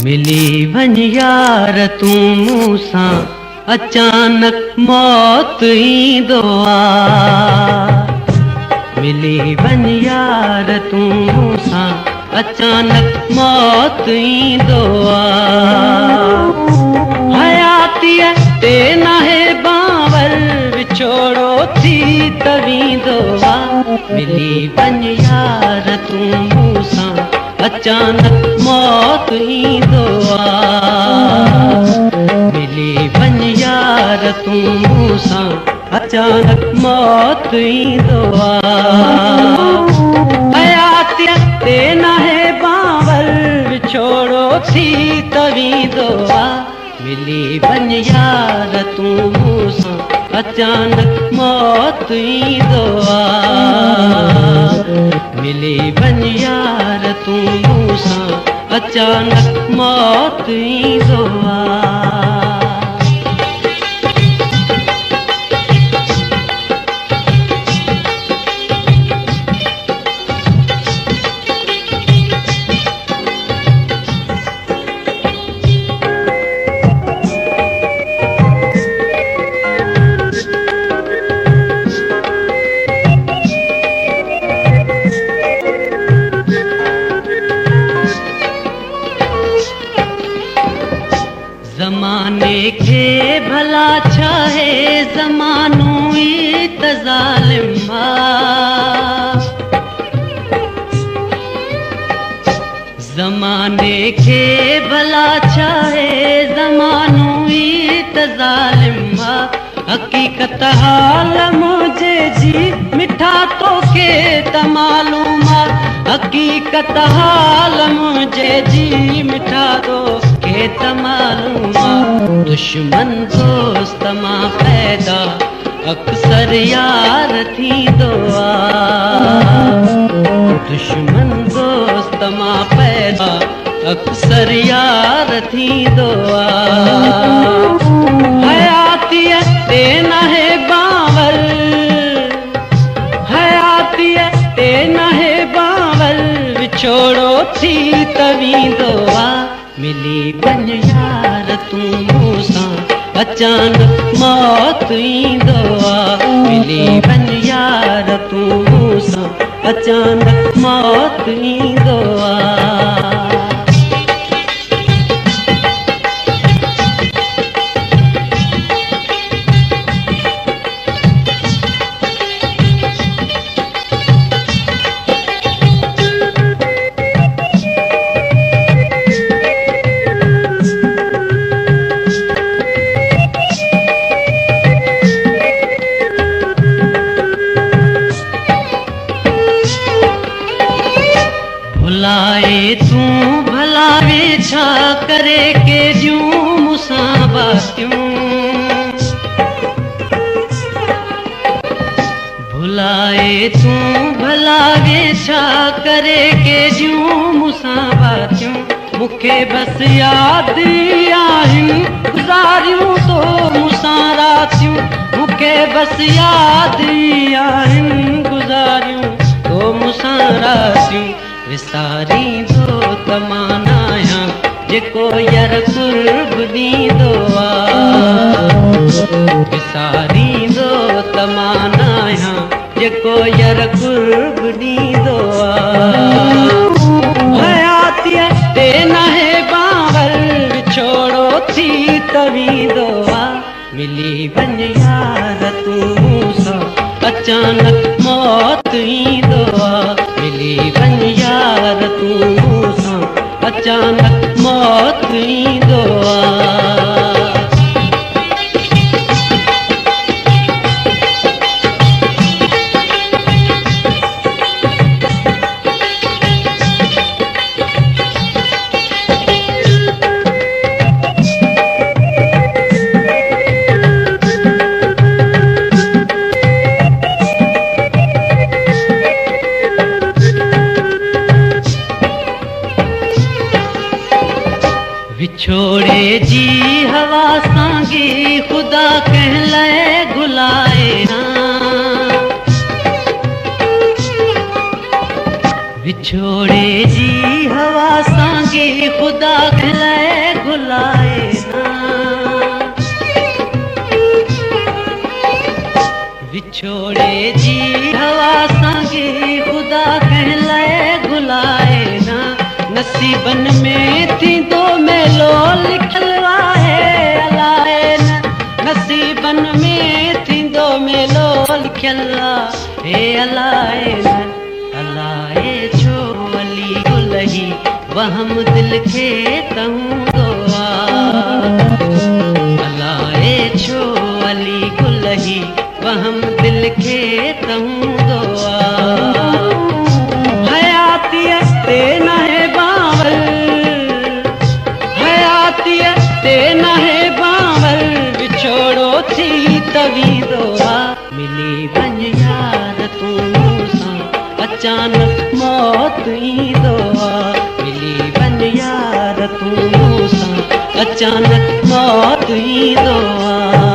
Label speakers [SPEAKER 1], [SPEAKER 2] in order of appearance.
[SPEAKER 1] मिली वञ यार तूं मूंसां अचानक मौत ईंदो आ। मिली वञ यार तूं मूंसां अचानक मौत ईंदो आ। हयातीअ ते नाहे बांवर विछोड़ो थी त वींदो आ। मिली वञ यार तूं मूंसां अचानक मौत ईंदो आ। मिली वञ यार तूं मूंसां अचानक मौत ईंदो आ। हयातीअ ते नाहे बांवर विछोड़ो थी त वींदो आ। मिली वञ यार तूं मूंसां अचानक मौत ईंदो आ। मिली वञ यार तूं मूंसां अचानक मौत ईंदो आ। ज़माने खे भला छा है ज़मानो ई त ज़ालिम आ। ज़माने खे भला छा है ज़मानो ई त ज़ालिम आ। हक़ीक़त हाल मुझे जी मिठा तोखे त मालूम आ। हक़ीक़त हाल मुझे जी मिठा तोखे त मालूम आ। दुश्मन दोस्त मां पैदा अक्सर यार थींदो आ। दुश्मन दोस्त मां पैदा अक्सर यार थींदो आ। हयातीअ ते नाहे बांवर हयातीअ ते नाहे बांवर विछोड़ो थी त वींदो आ। मिली वञ यार तूं मूंसां अचानक मौत ईंदो आ। मिली वञ यार तूं मूंसां अचानक मौत ईंदो आ। भुलाए तूं भलावे छा करे के ॾियूं मूंसां बातियूं। भुलाए तूं भलावे छा करे के ॾियूं मूंसां बातियूं। मूंखे बसि यादि आहिनि गुज़ारियूं तो मूंसां रातियूं। मूंखे बसि यादि आहिनि गुज़ारियूं तो मूंसां रातियूं। विसारींदो त मां नाहियां जेको यार कुर्ब ॾींदो आ। विसारींदो त मां नाहियां जेको यार कुर्ब ॾींदो आ। हयातीअ ते नाहे बांवर विछोड़ो थी त वींदो आ। मिली वञ यार तूं मूंसां अचानक मौत ईंदो आ। मिली वञ यार तूं मूंसां अचानक मौत ईंदो आ। विछोड़े जी हवा सांगी खुदा कहलाए घुलाए ना। विछोड़े जी हवा सांगी ख़ुदा खिलाए घुलाए ना। विछोड़े जी हवा सांगी ख़ुदा खिलाए घुलाए ना। नसीबन में थींदो मेलो लिखल आहे अलाए न। नसीबन में थींदो मेलो लिखल आहे अलाए न। अलाए छो अली गुलही वहम दिल खे तहूंदो आ। अलाए छो अली गुलही वहम दिल खे तहूंदो आ। हयातीअ ते नाहे बांवल, हयातीअ ते नाहे बांवल, विछोड़ो थी तवींदो आ। मिली वञ यार तूं सां अचानक मौत ईंदो आ। मिली वञ यार तूं सां अचानक मौत ईंदो आ।